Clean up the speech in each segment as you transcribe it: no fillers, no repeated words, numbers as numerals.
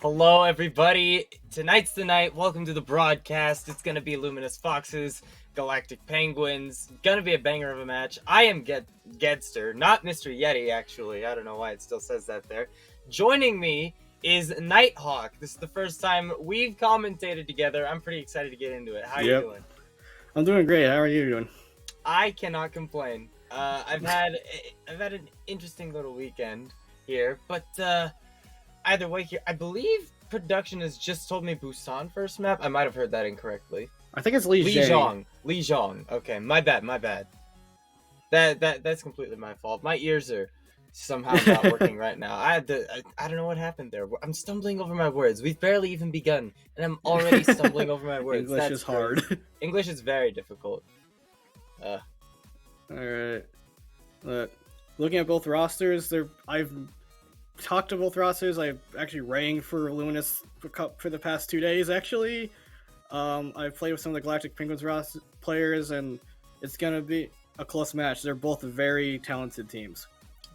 Hello, everybody. Tonight's the night. Welcome to the broadcast. It's going to be Luminous Foxes, Galactic Penguins. Gonna be a banger of a match. I am Gedster, not Mr. Yeti, actually. I don't know why it still says that there. Joining me is Nighthawk. This is the first time we've commentated together. I'm pretty excited to get into it. How are you doing? I'm doing great. How are you doing? I cannot complain. I've had an interesting little weekend here, but either way here, I believe production has just told me Busan first map. I might have heard that incorrectly. I think it's Lijiang. Lijiang. Okay, my bad. That's completely my fault. My ears are somehow not working right now. I don't know what happened there. I'm stumbling over my words. We've barely even begun, and I'm already stumbling over my words. English is hard. English is very difficult. Alright. Looking at both rosters, I've talked to both rosters. I've actually rang for Luminous for the past 2 days, actually. I've played with some of the Galactic Penguins players, and it's going to be a close match. They're both very talented teams.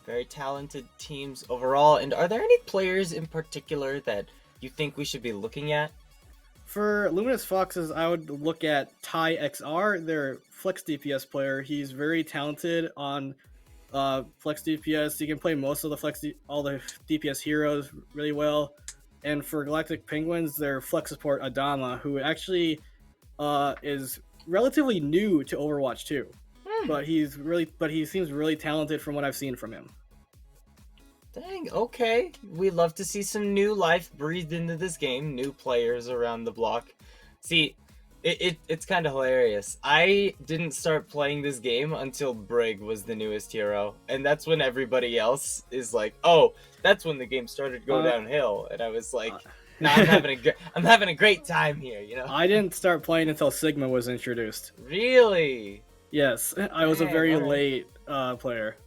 Very talented teams overall. And are there any players in particular that you think we should be looking at? For Luminous Foxes, I would look at Ty XR, their flex DPS player. He's very talented on flex DPS. He can play most of all the DPS heroes really well. And for Galactic Penguins, their flex support Adama, who actually is relatively new to Overwatch 2. But he seems really talented from what I've seen from him. Dang, okay. We love to see some new life breathed into this game, new players around the block. See, it's kind of hilarious. I didn't start playing this game until Brig was the newest hero, and that's when everybody else is like, "Oh, that's when the game started to go downhill." And I was like, "No, I'm having a great time here," you know. I didn't start playing until Sigma was introduced. Really? Yes, I was a very late player.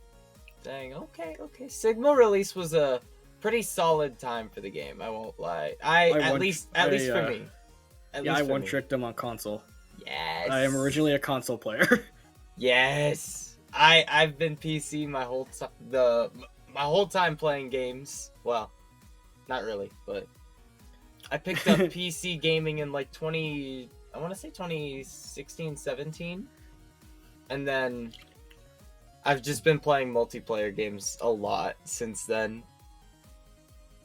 Dang, okay. Sigma release was a pretty solid time for the game, I won't lie. At least for me. I one-tricked him on console. Yes. I am originally a console player. Yes. I've been PC my whole time playing games. Well, not really, but I picked up PC gaming in like 2016, 17. And then I've just been playing multiplayer games a lot since then.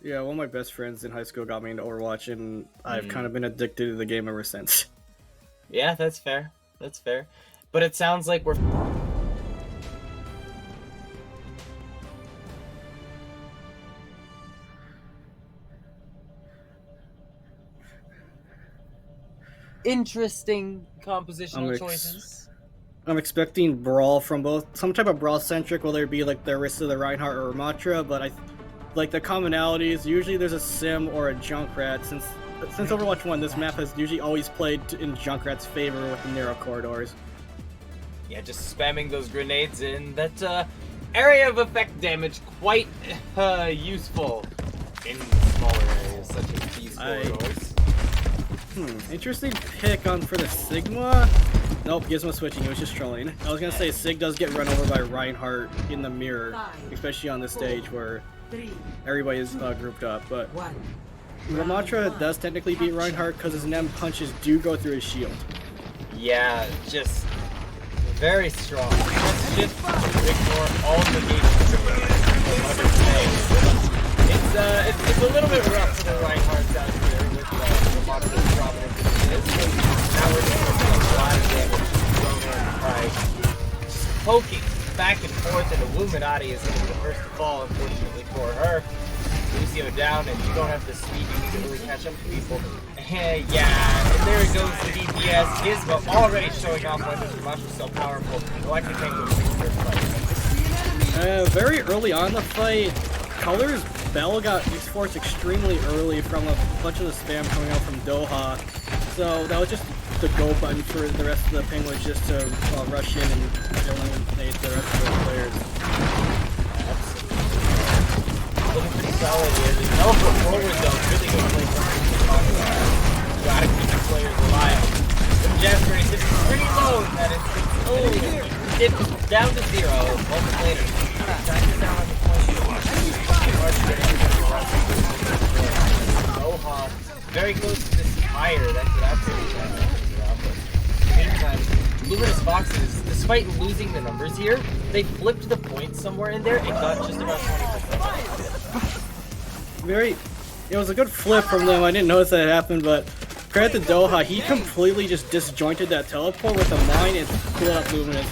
Yeah, one of my best friends in high school got me into Overwatch, and I've kind of been addicted to the game ever since. Yeah, that's fair. But it sounds like we're... interesting compositional choices. I'm expecting brawl from both, some type of brawl centric, whether it be like the Orisa, the Reinhardt, or Ramatra, but like the commonalities, usually there's a Sim or a Junkrat. Since Overwatch 1, this map has usually always played in Junkrat's favor with the narrow corridors. Yeah, just spamming those grenades in. That area of effect damage quite useful in smaller areas such as these corridors. Interesting pick for the Sigma. Nope, Gizmo switching. He was just trolling. I was gonna say Sig does get run over by Reinhardt in the mirror, especially on this stage where everybody is grouped up. But Ramatra does technically beat Reinhardt because his NEM punches do go through his shield. Yeah, just very strong. Let's just ignore all the it's a little bit rough for the Reinhardts out here with Ramatra's prominence. Now we're doing a lot of damage thrown in by just poking back and forth, and Illuminati is going to be the first to fall, unfortunately for her. Lucio down, and you don't have the speed you need to really catch up to people. Yeah, and there goes the DPS. Gizmo already showing off why this Ramatra is so powerful. Galactic Penguins first fight. Very early on in the fight, Color's Bell got exports extremely early from a bunch of the spam coming out from Doha. So that was just the go button for the rest of the Penguins just to rush in and eliminate the rest of the players. Looking pretty solid here. The teleport forward though, really good play from the gotta keep the players alive. From Jasper, it's pretty low in that instance. It's down to 0. Moment later. Down on the point. despite losing the numbers here, they flipped the points somewhere in there and got just about 20%. It was a good flip from them. I didn't notice that it happened, but credit to Doha. He completely just disjointed that teleport with a mine and blew up Luminous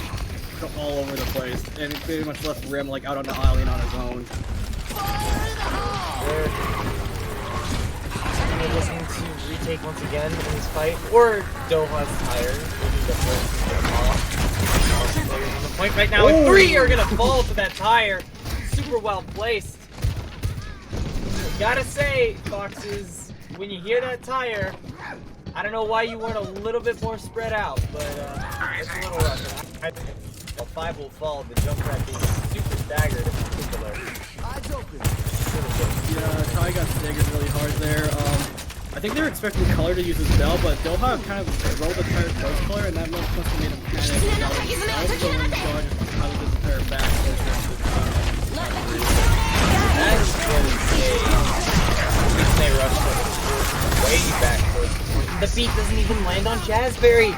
all over the place, and it pretty much left Rim like out on the island on his own. They're looking to retake once again in this fight, or Doha's tired. The players on the point right now, and 3 are gonna fall to that tire. Super well placed. Gotta say, Foxes, when you hear that tire, I don't know why you weren't a little bit more spread out, but it's a little rough. I think 5 will fall, the jump rat being super staggered in particular. Yeah, Ty got staggered really hard there. I think they were expecting Color to use his bell, but Doha kind of rolled the tire towards Color, and that must have made him panic. So when Doha just probably did the tire back. That was a rush way back towards the point. The beat doesn't even land on Jazzberry.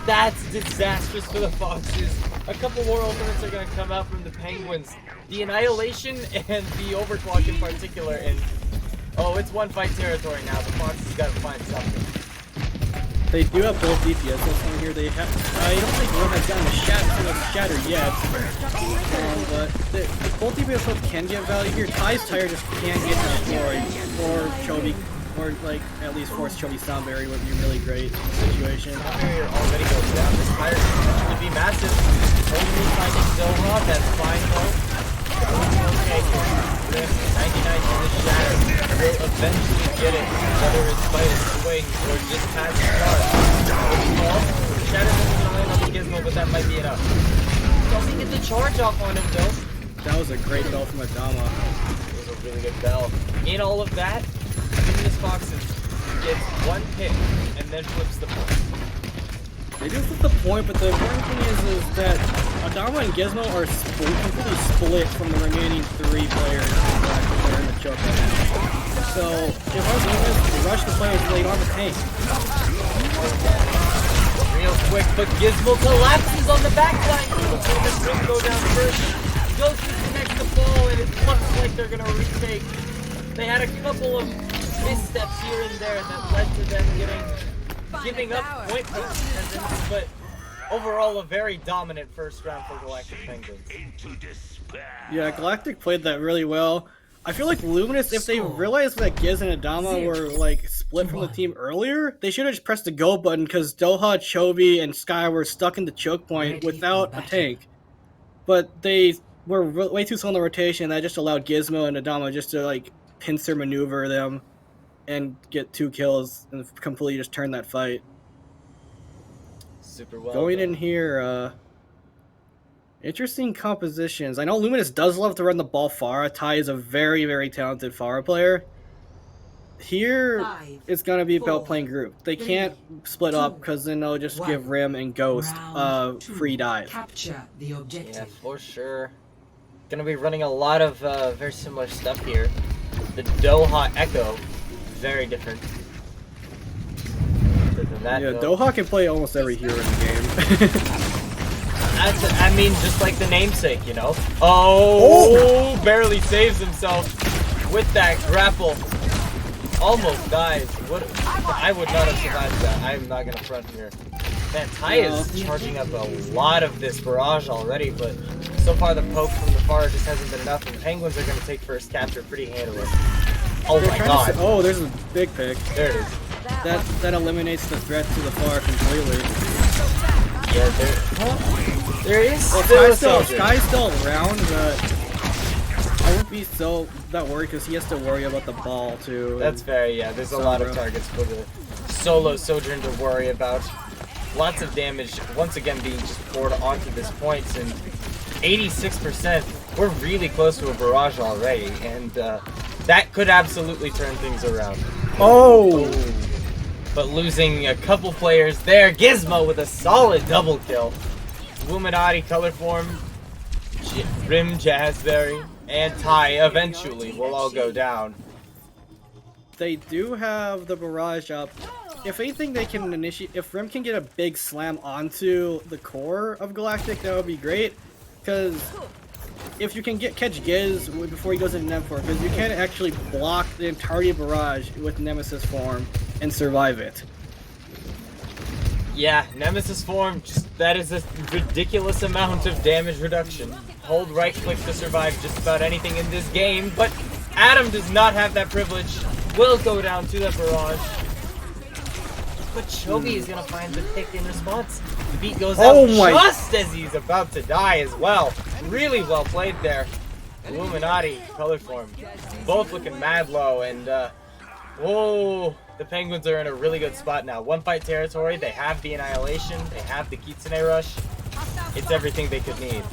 That's disastrous for the Foxes. A couple more ultimates are going to come out from the Penguins. The Annihilation and the Overclock in particular. And oh, it's one fight territory now. The Foxes got to find something. They do have both DPS on here. They have. I don't think one has gotten a shatter yet. But both DPS can get value here. Ty's tire just can't get destroyed, or Chovy, or like at least force Chovy Soundberry would be really great in the situation. Soundberry already goes down. This tire should be massive. Only finding Doha. That's fine though. Okay, 99 to the shatter. Will eventually get it, whether it's by his swing or just past the car. Shatter doesn't land on the Gizmo, but that might be enough. Doesn't get the charge off on him though. That was a great bell from Adama. It was a really good bell. In all of that, Luminous Foxes gets one pick and then flips the point. They do flip the point, but the important thing is that Adama and Gizmo are completely split from the remaining 3 players that are in the choke right now. So if I was Luminous, rush the players until they don't have a tank. Real quick, but Gizmo collapses on the backside. The Luminous will go down first. Goes to connect the ball, and it looks like they're going to retake. They had a couple of missteps here and there that led to them giving up point position, but overall a very dominant first round for Galactic Penguins. Yeah, Galactic played that really well. I feel like Luminous, if they realized that Giz and Adama were like split from the team earlier, they should have just pressed the go button because Doha, Chovy, and Sky were stuck in the choke point without a tank. But they were way too slow in the rotation. That just allowed Gizmo and Adama just to like pincer maneuver them and get 2 kills and completely just turn that fight. Super well Going done. in here, interesting compositions. I know Luminous does love to run the ball Pharah. Ty is a very, very talented Pharah player. Here, it's going to be about playing group. They can't split up because then they'll just give Rim and Ghost free dive. Capture the objective. Yeah, for sure. Gonna be running a lot of very similar stuff here. The Doha Echo, very different. Other than that, Yeah, though, Doha can play almost every hero in the game. I mean, just like the namesake, you know? Oh, barely saves himself with that grapple. Almost dies. I would not have survived that. I am not gonna front here. Man, Ty is charging up a lot of this barrage already, but so far the poke from the far just hasn't been enough, and Penguins are gonna take first capture pretty handily. Oh my god. Oh, there's a big pick. There it is. That eliminates the threat to the far completely. Yeah, there is Sky's still around, but I wouldn't be so that worried because he has to worry about the ball too. That's fair, yeah. There's a lot of targets for the solo Sojourn to worry about. Lots of damage once again being just poured onto this point, and 86%. We're really close to a barrage already, and that could absolutely turn things around. Oh! But losing a couple players there. Gizmo with a solid double kill. Illuminati color form, Rim, Jazzberry, and Ty eventually will all go down. They do have the barrage up. if anything, they can initiate. If Rim can get a big slam onto the core of Galactic, that would be great. Because if you can catch Giz before he goes into Nem form, because you can actually block the entirety of Barrage with Nemesis form and survive it. Yeah, Nemesis form, that is a ridiculous amount of damage reduction. Hold right click to survive just about anything in this game, but Adam does not have that privilege. Will go down to the barrage. But Chovy is gonna find the pick in response. The beat goes out just as he's about to die as well. Really well played there. Illuminati, color form, both looking mad low, and whoa. The Penguins are in a really good spot now. One fight territory, they have the Annihilation, they have the Kitsune Rush. It's everything they could need.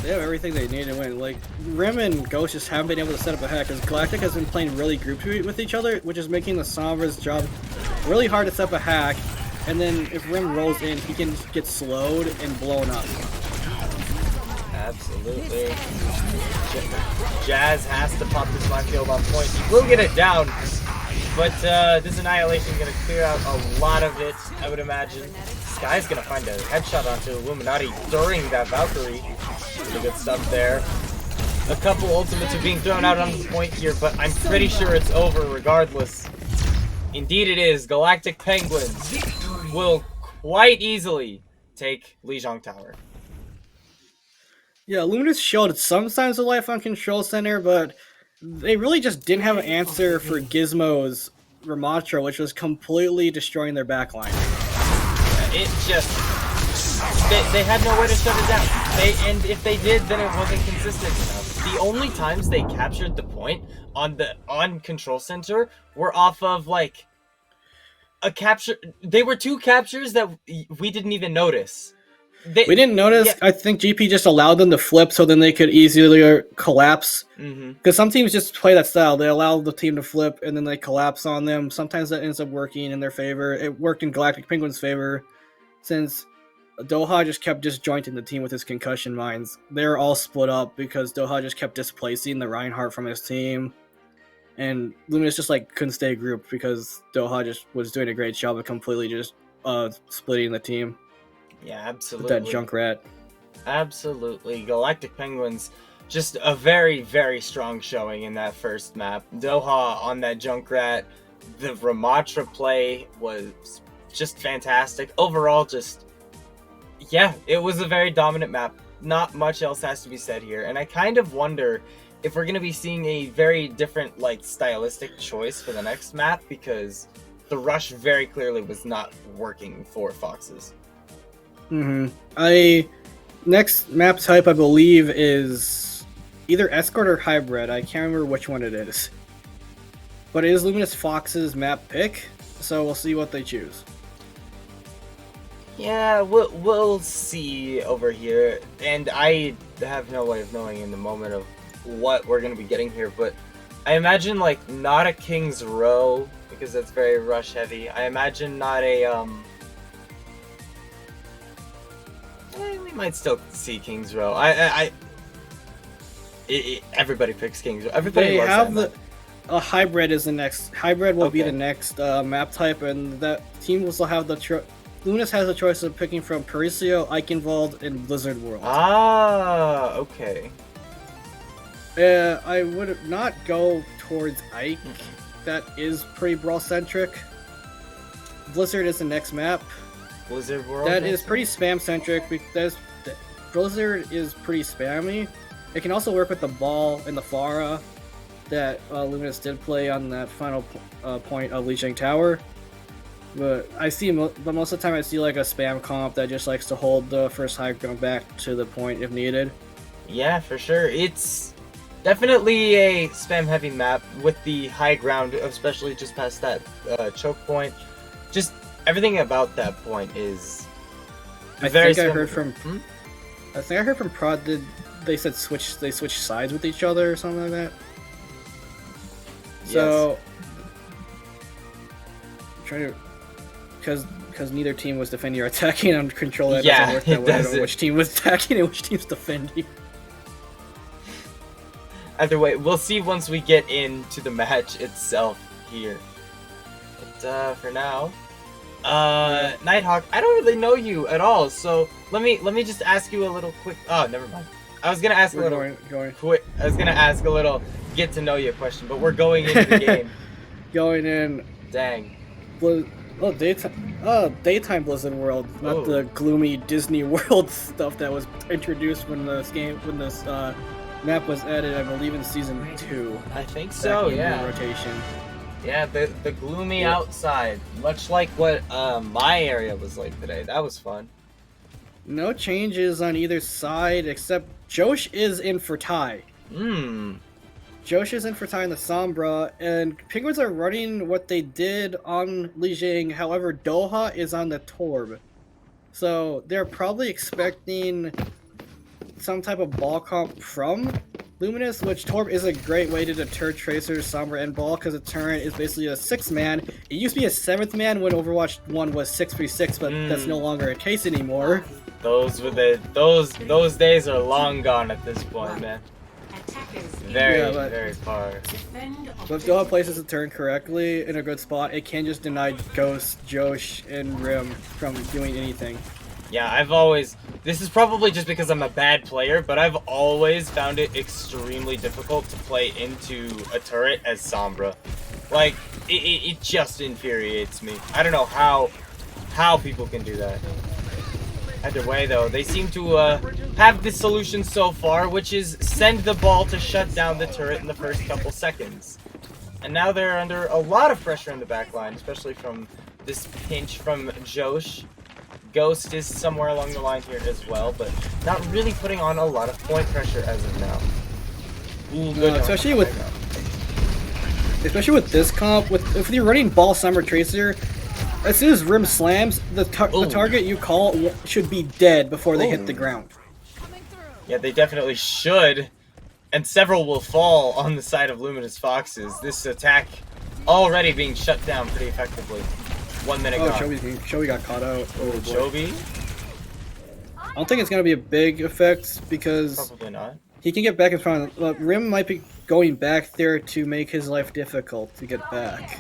They have everything they need to win. Like, Rim and Ghost just haven't been able to set up a hack, because Galactic has been playing really grouped with each other, which is making the Sombra's job really hard to set up a hack. And then if Rim rolls in, he can get slowed and blown up. Absolutely. Jazz has to pop this minefield on point. He will get it down. But this Annihilation is going to clear out a lot of it, I would imagine. Sky's going to find a headshot onto Illuminati during that Valkyrie. Really good stuff there. A couple ultimates are being thrown out on the point here, but I'm pretty sure it's over regardless. Indeed it is. Galactic Penguins will quite easily take Lijiang Tower. Yeah, Luminous showed some signs of life on Control Center, but they really just didn't have an answer for Gizmo's Ramatra, which was completely destroying their backline. It just... They had no way to shut it down. And if they did, then it wasn't consistent enough. The only times they captured the point on Control Center were off of, like, a capture... They were two captures that we didn't even notice. We didn't notice. Yeah. I think GP just allowed them to flip so then they could easily collapse. Because some teams just play that style. They allow the team to flip and then they collapse on them. Sometimes that ends up working in their favor. It worked in Galactic Penguins' favor since Doha just kept disjointing the team with his concussion mines. They're all split up because Doha just kept displacing the Reinhardt from his team. And Luminous just like couldn't stay grouped because Doha just was doing a great job of completely just splitting the team. Yeah, absolutely. With that Junkrat. Absolutely. Galactic Penguins, just a very, very strong showing in that first map. Doha on that Junkrat. The Ramatra play was just fantastic. Overall, just, yeah, it was a very dominant map. Not much else has to be said here. And I kind of wonder if we're going to be seeing a very different, like, stylistic choice for the next map, because the rush very clearly was not working for Foxes. Next map type I believe is either Escort or Hybrid. I can't remember which one it is. But it is Luminous Fox's map pick, so we'll see what they choose. Yeah, we'll see over here. And I have no way of knowing in the moment of what we're going to be getting here, but I imagine like not a King's Row, because that's very rush heavy. I imagine not a we might still see King's Row. Everybody picks King's Row. Everybody loves that. A Hybrid is the next. Hybrid will be the next map type, and that team will still have the Luminous has a choice of picking from Parisio, Eichenwald, and Blizzard World. Ah, okay. I would not go towards Ike. That is pretty brawl-centric. Blizzard is the next map. Blizzard World? That is pretty spam-centric, because Blizzard is pretty spammy. It can also work with the ball and the Pharah that Luminous did play on that final point of Lijiang Tower. But but most of the time I see like a spam comp that just likes to hold the first high ground back to the point if needed. Yeah, for sure. It's definitely a spam-heavy map with the high ground, especially just past that choke point. Just everything about that point is very I heard from Prod they said they switch sides with each other or something like that. Yes. So I'm trying to because neither team was defending or attacking on control. That doesn't work that way. I don't know which team was attacking and which team's defending. Either way, we'll see once we get into the match itself here. But for now, Nighthawk, I don't really know you at all, so let me just ask you a little quick. Oh, never mind. I was gonna ask a little quick. I was gonna ask a little get to know you question, but we're going into the game. Going in. Dang. Daytime Blizzard World, not the gloomy Disney World stuff that was introduced when this map was added, I believe, in season 2. I think so. Yeah. Rotation. Yeah, the gloomy outside, much like what my area was like today. That was fun. No changes on either side except Josh is in for Ty. Josh is in for Ty in the Sombra, and Penguins are running what they did on Lijiang. However, Doha is on the Torb. So they're probably expecting some type of ball comp from Luminous, which Torb is a great way to deter Tracers, Sombra, and Ball, because a turret is basically a 6-man. It used to be a 7th man when Overwatch 1 was 6v6, but that's no longer a case anymore. Those were those days are long gone at this point, man. Very far. But if Doha places a turn correctly in a good spot, it can just deny Ghost, Josh, and Rim from doing anything. Yeah, this is probably just because I'm a bad player, but I've always found it extremely difficult to play into a turret as Sombra. Like, it just infuriates me. I don't know how people can do that. Either way, though, they seem to have the solution so far, which is send the ball to shut down the turret in the first couple seconds. And now they're under a lot of pressure in the backline, especially from this pinch from Josh. Ghost is somewhere along the line here as well, but not really putting on a lot of point pressure as of now. Ooh, good especially with this comp, if you're running Ball, Summer, Tracer, as soon as Rim slams, the target you call should be dead before they hit the ground. Yeah, they definitely should, and several will fall on the side of Luminous Foxes. This attack already being shut down pretty effectively. 1 minute gone. Chovy got caught out. Oh, Chovy? I don't think it's going to be a big effect because probably not. He can get back in front. Rim might be going back there to make his life difficult to get back.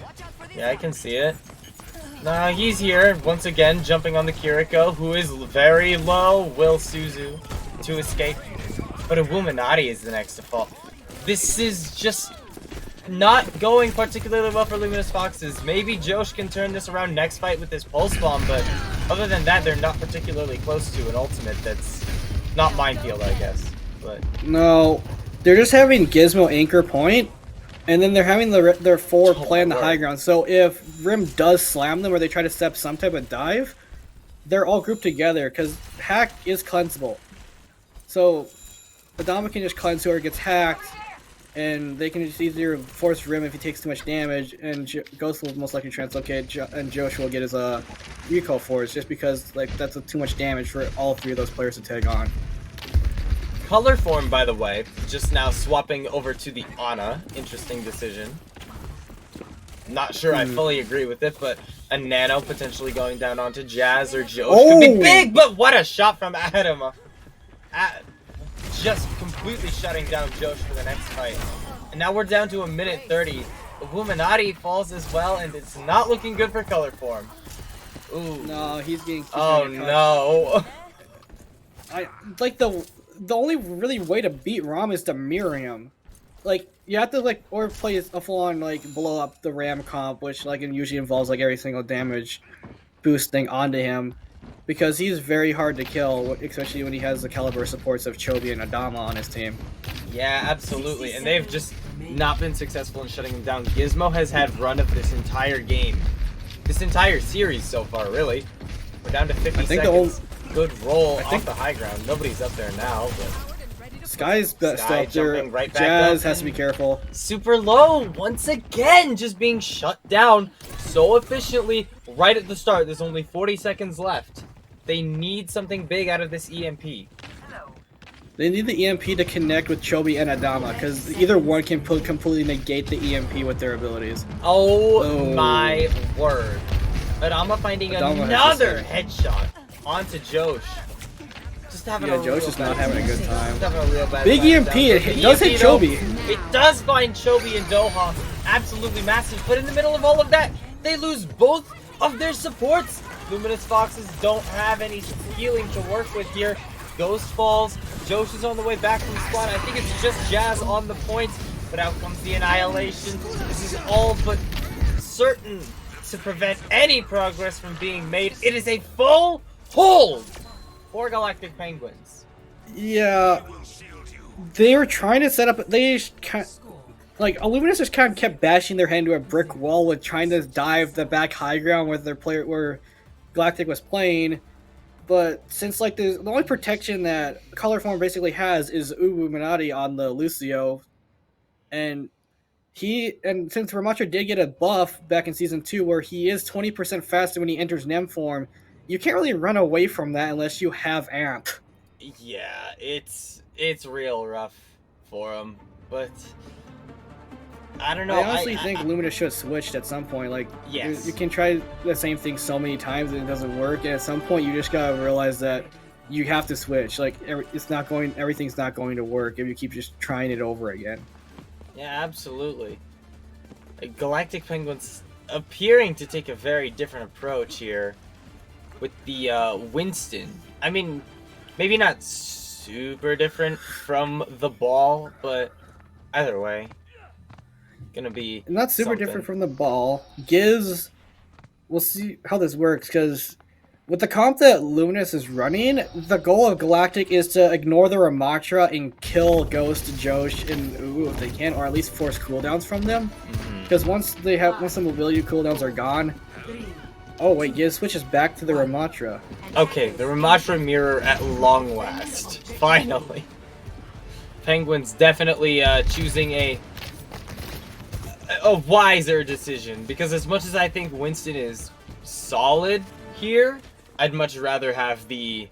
Yeah, I can see it. Nah, he's here once again, jumping on the Kiriko, who is very low. Will Suzu to escape, but a Illuminati is the next to fall. This is just not going particularly well for Luminous Foxes. Maybe Josh can turn this around next fight with his Pulse Bomb, but other than that, they're not particularly close to an ultimate that's not Minefield, I guess. But no, they're just having Gizmo anchor point, and then they're having their forward play on the high ground. So if Rim does slam them or they try to step some type of dive, they're all grouped together because hack is cleansable. So Adama can just cleanse whoever gets hacked, and they can just either force Rim if he takes too much damage, and Ghost will most likely translocate, and Josh will get his recoil force just because that's too much damage for all three of those players to tag on. Color form, by the way, just now swapping over to the Ana. Interesting decision. Not sure I fully agree with it, but a Nano potentially going down onto Jazz or Josh could be big, but what a shot from Adam. Just completely shutting down Josh for the next fight. And now we're down to 1:30. Illuminati falls as well, and it's not looking good for color form. Ooh. No, he's getting. Oh no. The only really way to beat Ram is to mirror him. You have to or play a full-on blow up the Ram comp, which it usually involves every single damage boost thing onto him, because he's very hard to kill, especially when he has the caliber supports of Chovy and Adama on his team. Yeah, absolutely, and they've just not been successful in shutting him down. Gizmo has had run of this entire game, this entire series so far, really. We're down to 50 seconds. Good roll off the high ground. Nobody's up there now, but Sky's best Sky up there. Right back Jazz up. has to be careful. Super low once again, just being shut down so efficiently right at the start. There's only 40 seconds left. They need something big out of this EMP. They need the EMP to connect with Chovy and Adama, because either one can completely negate the EMP with their abilities. Oh. My word. Adama finding another headshot onto Josh. Just having Josh is not having a good time. Just having a real bad big time. EMP, it does hit Chovy. It does find Chovy and Doha absolutely massive, but in the middle of all of that, They lose both of their supports. Luminous Foxes don't have any healing to work with here. Ghost falls. Josh is on the way back from the spawn. I think it's just Jazz on the point, but out comes the Annihilation. This is all but certain to prevent any progress from being made. It is a full hold for Galactic Penguins. Yeah, they were trying to set up. Luminous just kind of kept bashing their head into a brick wall with trying to dive the back high ground with their player where Galactic was playing. But since the only protection that Color Form basically has is Illuminati on the Lucio, and since Ramatra did get a buff back in Season 2 where he is 20% faster when he enters Nem form, you can't really run away from that unless you have Amp. Yeah, it's real rough for him, but I don't know. I honestly think Luminous should have switched at some point. Yes. You can try the same thing so many times and it doesn't work, and at some point you just gotta realize that you have to switch. Everything's not going to work if you keep just trying it over again. Yeah, absolutely. Galactic Penguins appearing to take a very different approach here with the Winston. I mean, maybe not super different from the ball, but either way, gonna be not super something. different from the ball. Giz, we'll see how this works, because with the comp that Luminous is running, the goal of Galactic is to ignore the Ramatra and kill Ghost, Josh, and Uwu if they can, or at least force cooldowns from them. Because once the mobility cooldowns are gone. Oh wait, Giz switches back to the Ramatra. Okay, the Ramatra mirror at long last. Finally. Penguins definitely choosing a wiser decision, because as much as I think Winston is solid here, I'd much rather have the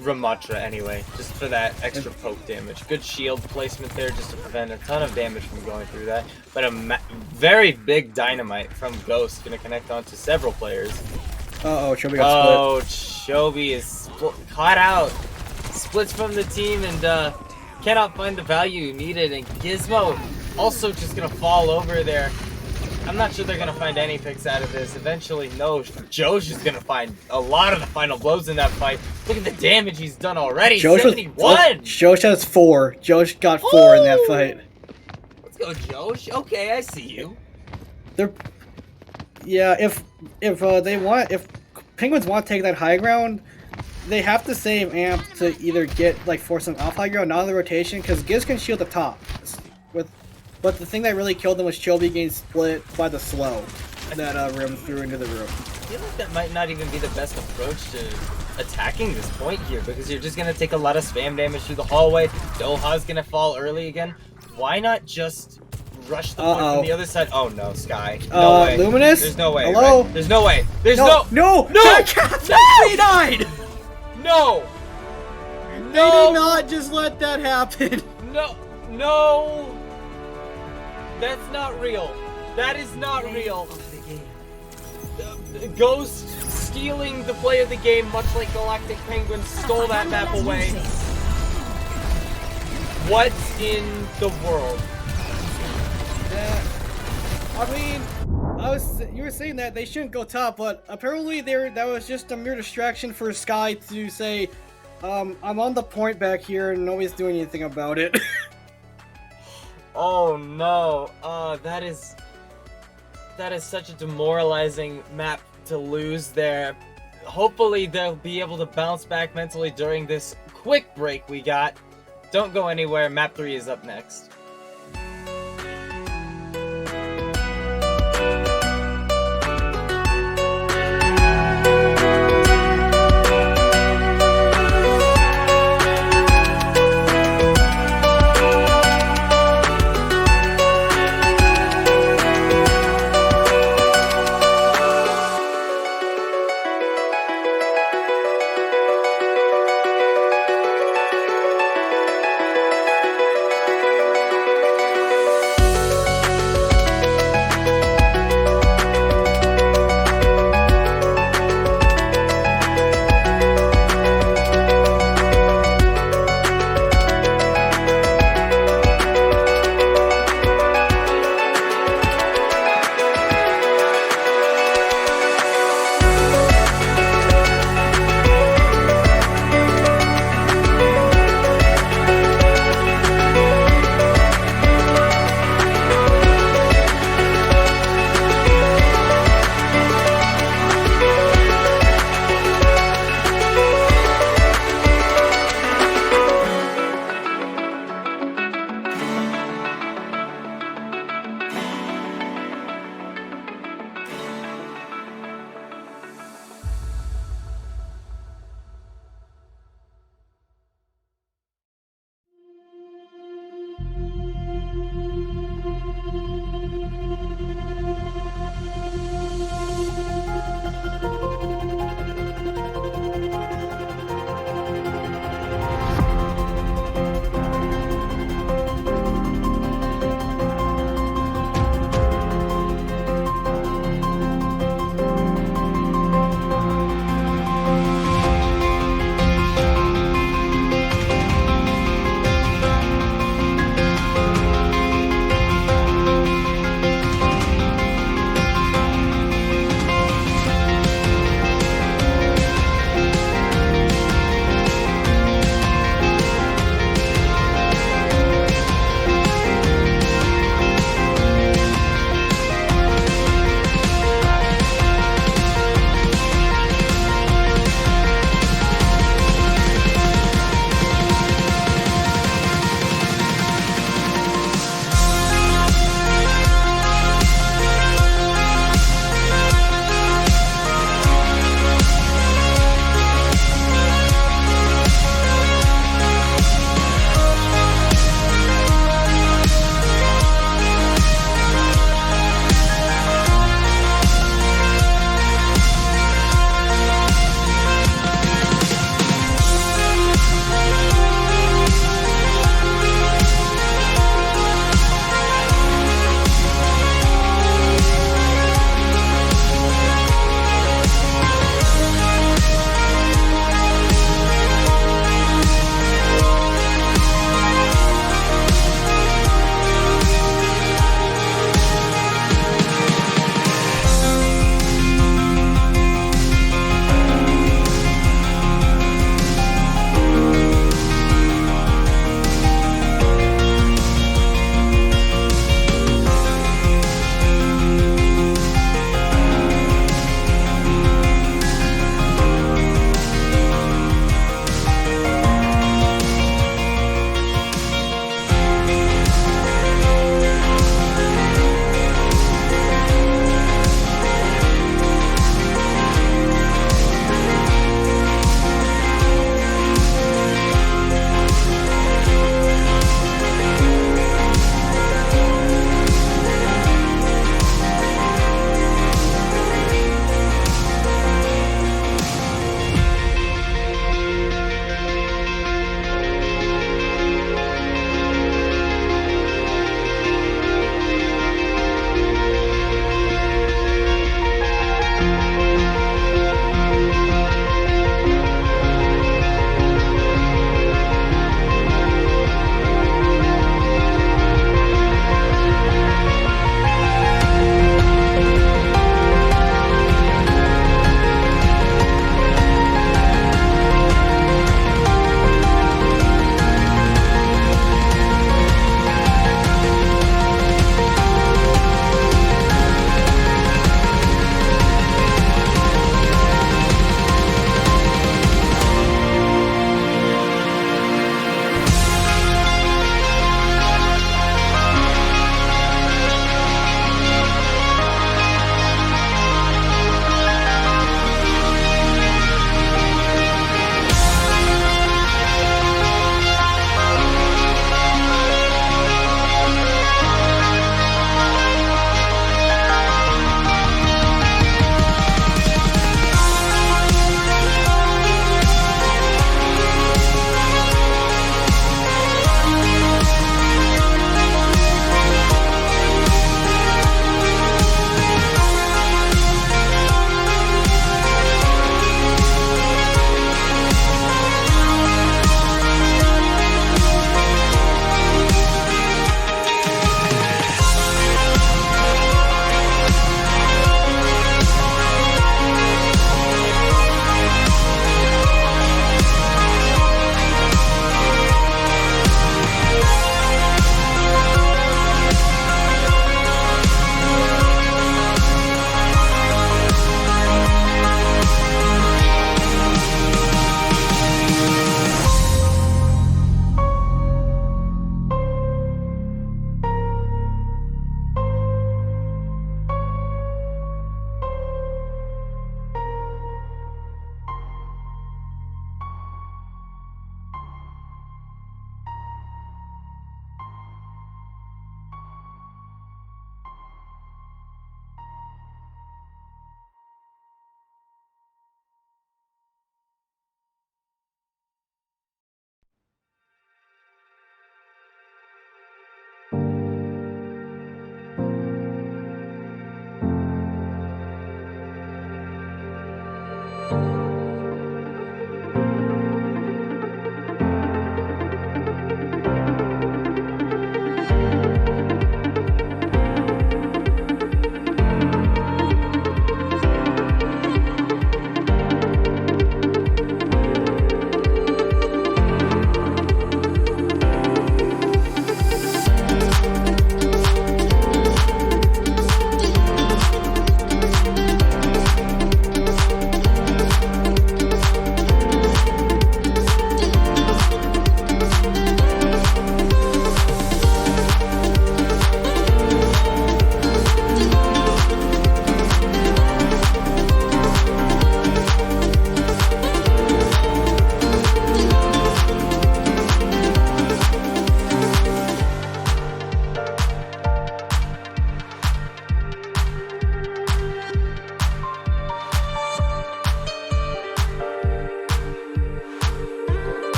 Ramatra anyway, just for that extra poke damage. Good shield placement there just to prevent a ton of damage from going through that, but a very big dynamite from Ghost gonna connect onto several players. Chobi got split. Chobi is caught out, splits from the team, and cannot find the value needed, and Gizmo also just gonna fall over there. I'm not sure they're gonna find any picks out of this. Eventually, no. Josh is gonna find a lot of the final blows in that fight. Look at the damage he's done already. 71! Josh has 4. Josh got 4 in that fight. Let's go, Josh. Okay, I see you. If Penguins want to take that high ground, they have to save Amp to either force them off high ground, not on the rotation, because Giz can shield the top. But the thing that really killed them was Chobi getting split by the slow that Rim threw into the room. I feel like that might not even be the best approach to attacking this point here, because you're just going to take a lot of spam damage through the hallway. Doha's going to fall early again. Why not just rush the point from the other side? Oh no, Sky. No way. Luminous? There's no way. Hello? Right? There's no way. There's no. No! He died! No! They did not just let that happen. No! That's not real. That is not real. Ghost stealing the play of the game, much like Galactic Penguins stole that map away. What in the world? You were saying that they shouldn't go top, but apparently that was just a mere distraction for Sky to say, I'm on the point back here and nobody's doing anything about it. Oh no, that is such a demoralizing map to lose there. Hopefully they'll be able to bounce back mentally during this quick break we got. Don't go anywhere, map 3 is up next.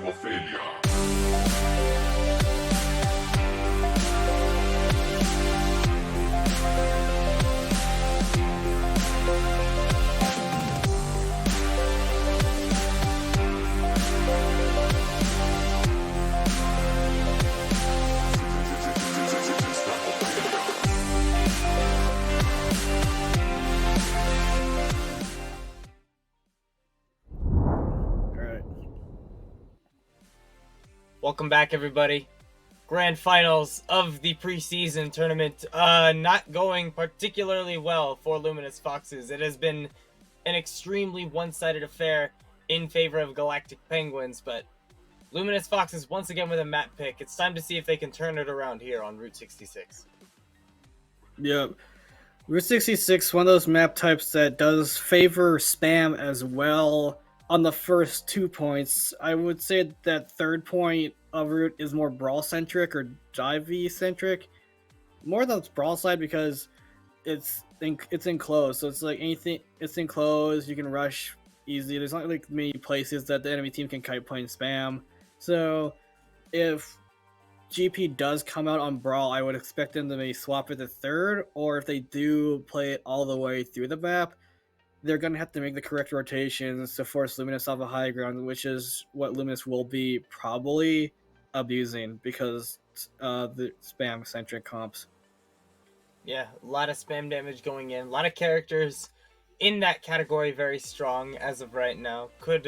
our failure. Alright. Welcome back, everybody. Grand finals of the preseason tournament. Not going particularly well for Luminous Foxes. It has been an extremely one-sided affair in favor of Galactic Penguins, but Luminous Foxes once again with a map pick. It's time to see if they can turn it around here on Route 66. Yep. Route 66, one of those map types that does favor spam as well on the first 2 points. I would say that third point of Route is more brawl-centric or dive-centric. More than brawl side because it's enclosed, so it's like anything, it's enclosed, you can rush easy. There's not like many places that the enemy team can kite play and spam. So if GP does come out on Brawl, I would expect them to maybe swap it to third, or if they do play it all the way through the map, they're going to have to make the correct rotations to force Luminous off a high ground, which is what Luminous will be probably abusing because the spam-centric comps. Yeah, a lot of spam damage going in. A lot of characters in that category very strong as of right now. Could,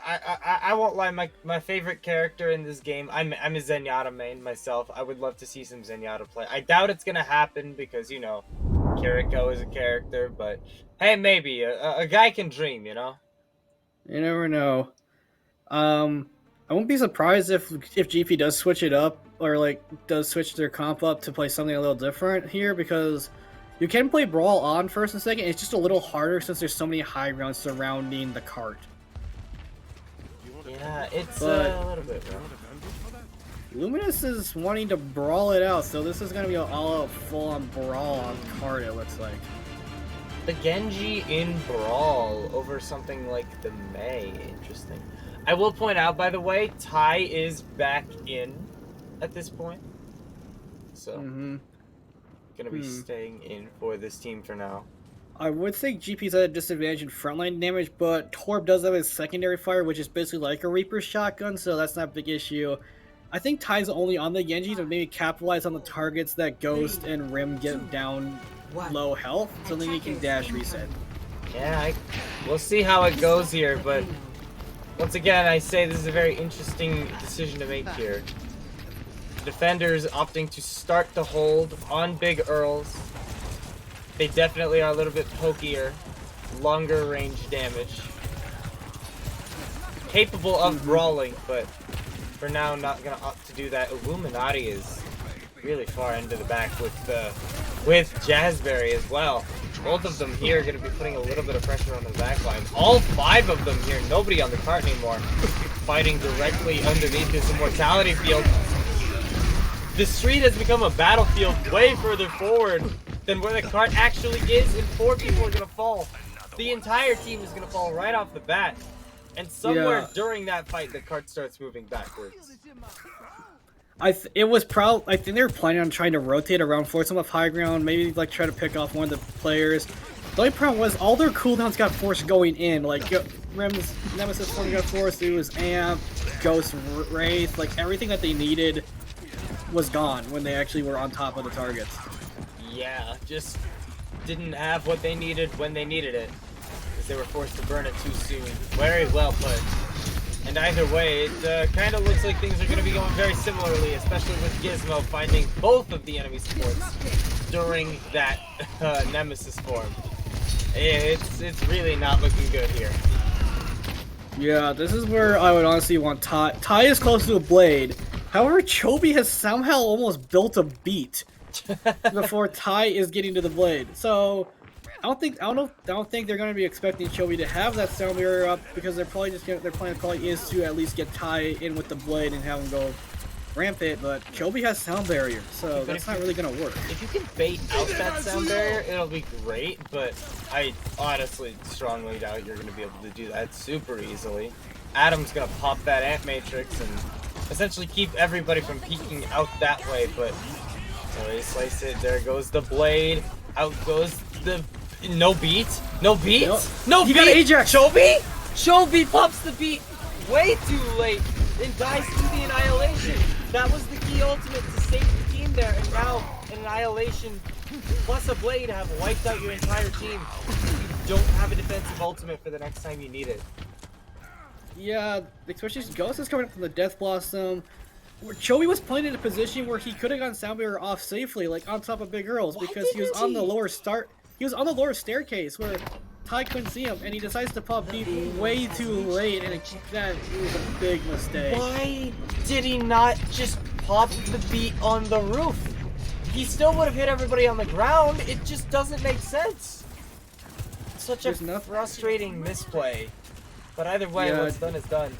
I won't lie, my favorite character in this game, I'm a Zenyatta main myself. I would love to see some Zenyatta play. I doubt it's going to happen because, you know, Kiriko is a character, but hey, maybe. A guy can dream, you know? You never know. I won't be surprised if GP does switch it up, or like does switch their comp up to play something a little different here, because you can play Brawl on first and second. It's just a little harder since there's so many high grounds surrounding the cart. Yeah, it's a little bit rough. Luminous is wanting to brawl it out, so this is going to be an all-out full-on brawl on cart, it looks like. The Genji in Brawl over something like the Mei. Interesting. I will point out, by the way, Tai is back in at this point. So, gonna be staying in for this team for now. I would say GP's at a disadvantage in frontline damage, but Torb does have his secondary fire, which is basically like a Reaper's shotgun, so that's not a big issue. I think Ty's only on the Genji to maybe capitalize on the targets that Ghost and Rim get down low health, so then he can dash reset. Yeah, we'll see how it goes here, but once again, I say this is a very interesting decision to make here. The defenders opting to start the hold on Big Earls. They definitely are a little bit pokier, longer range damage. Capable of brawling, but for now not gonna opt to do that. Illuminati is really far into the back with Jazzberry as well. Both of them here are going to be putting a little bit of pressure on the backline. All 5 of them here, nobody on the cart anymore, fighting directly underneath this immortality field. The street has become a battlefield way further forward than where the cart actually is, and 4 people are going to fall. The entire team is going to fall right off the bat. And somewhere during that fight, the cart starts moving backwards. I think they were planning on trying to rotate around, force them off high ground, maybe like try to pick off one of the players. The only problem was all their cooldowns got forced going in. Like Rem's Nemesis one got forced, it was Amp, Ghost Wraith, like everything that they needed was gone when they actually were on top of the targets. Yeah, just didn't have what they needed when they needed it, because they were forced to burn it too soon. Very well put. And either way, it kind of looks like things are going to be going very similarly, especially with Gizmo finding both of the enemy supports during that Nemesis form. It's really not looking good here. Yeah, this is where I would honestly want Tai. Tai is close to a blade. However, Chobi has somehow almost built a beat before Tai is getting to the blade. So I don't think they're going to be expecting Chobi to have that sound barrier up, because they're probably just their plan probably is to at least get Tai in with the blade and have him go rampant. But Chobi has sound barrier, so that's not really going to work. If you can bait out that sound barrier, it'll be great. But I honestly strongly doubt you're going to be able to do that super easily. Adam's gonna pop that Ant Matrix and essentially keep everybody from peeking out that way, but they slice it. There goes the blade. Out goes the no beat. No beat. No He beat. got Ajax. Shobi pops the beat way too late and dies to the Annihilation. That was the key ultimate to save the team there, and now an Annihilation plus a blade have wiped out your entire team. You don't have a defensive ultimate for the next time you need it. Yeah, especially Ghost is coming up from the Death Blossom. Chobi was playing in a position where he could have gotten Soundbarrier off safely, like on top of Big Earls, because he was on the lower He was on the lower staircase where Ty couldn't see him, and he decides to pop beat way too late, and that was a big mistake. Why did he not just pop the beat on the roof? He still would have hit everybody on the ground. It just doesn't make sense. Such a frustrating misplay. But either way, what's done is done.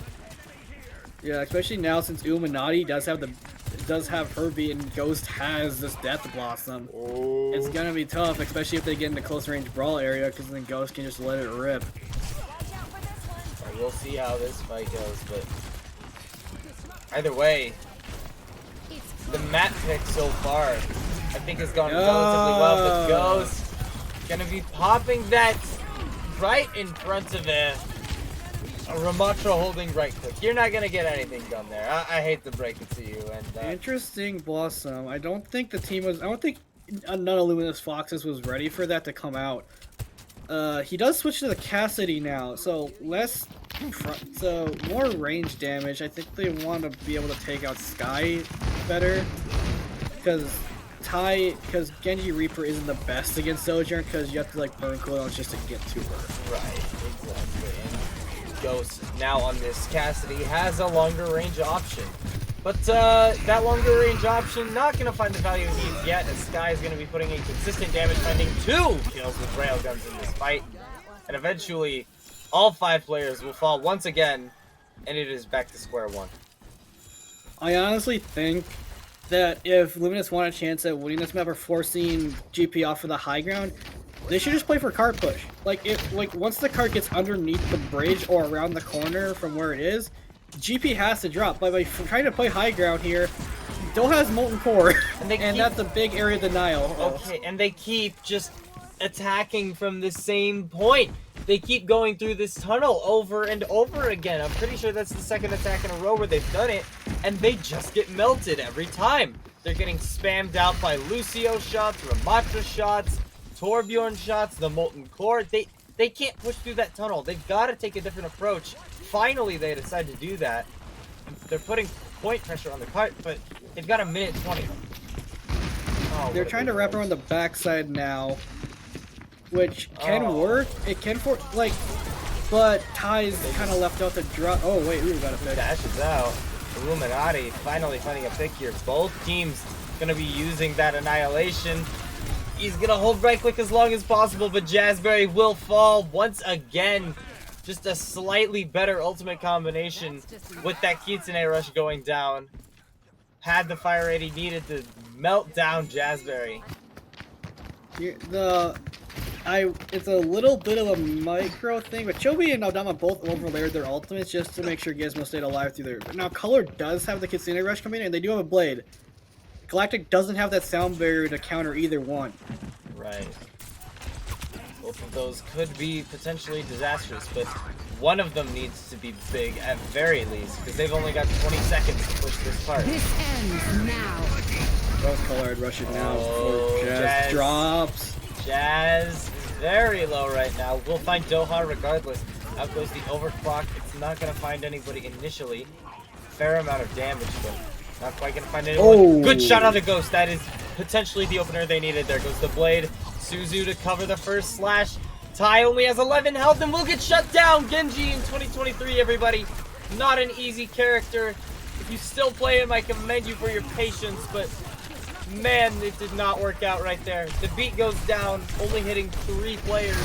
Yeah, especially now since Illuminati does have her beat and Ghost has this Death Blossom. Oh. It's gonna be tough, especially if they get in the close range brawl area, because then Ghost can just let it rip. We'll see how this fight goes, but either way, the map pick so far, I think has gone relatively well, but Ghost gonna be popping that right in front of it. Ramatra holding right click. You're not gonna get anything done there. I hate to break it to you. And interesting Blossom. I don't think the team was. I don't think none of Luminous Foxes was ready for that to come out. He does switch to the Cassidy now, so more range damage. I think they want to be able to take out Sky better, because Genji Reaper isn't the best against Sojourn, because you have to like burn cooldowns just to get to her. Right, exactly. And Ghost now on this Cassidy has a longer range option. But that longer range option not going to find the value it needs yet, as Sky is going to be putting in consistent damage, finding 2 kills with railguns in this fight. And eventually, all 5 players will fall once again, and it is back to square one. I honestly think that if Luminous want a chance at winning this map or forcing GP off for the high ground, they should just play for cart push. Like once the cart gets underneath the bridge or around the corner from where it is, GP has to drop. By trying to play high ground here, Do has Molten Core, and that's a big area denial. Okay, and they keep just attacking from the same point. They keep going through this tunnel over and over again. I'm pretty sure that's the second attack in a row where they've done it, and they just get melted every time. They're getting spammed out by Lucio shots, Ramatra shots, Torbjorn shots, the Molten Core. They can't push through that tunnel. They've got to take a different approach. Finally, they decide to do that. They're putting point pressure on the cart, but they've got a minute 20. Oh, they're trying to wrap around the backside now, which can work. It can but Ty's kind of left out the drop. Oh wait, we got a pick. Dashes out. Illuminati finally finding a pick here. Both teams gonna be using that Annihilation. He's gonna hold right click as long as possible, but Jazzberry will fall once again. Just a slightly better ultimate combination with that Kitsune Rush going down. Had the fire rate he needed to melt down Jazzberry. It's a little bit of a micro thing, but Chobi and Aldama both overlayered their ultimates just to make sure Gizmo stayed alive through there. But now Color does have the Kitsune Rush coming in, and they do have a blade. Galactic doesn't have that sound barrier to counter either one. Right. Both of those could be potentially disastrous, but one of them needs to be big at very least, because they've only got 20 seconds to push this part. This ends now. Both Color rush it now. Jazz drops. Jazz very low right now. We'll find Doha regardless. Out goes the overclock. It's not going to find anybody initially. Fair amount of damage, but not quite going to find anyone. Oh. Good shot on the Ghost. That is potentially the opener they needed. There goes the blade. Suzu to cover the first slash. Ty only has 11 health and will get shut down. Genji in 2023, everybody. Not an easy character. If you still play him, I commend you for your patience, but man, it did not work out right there. The beat goes down, only hitting 3 players.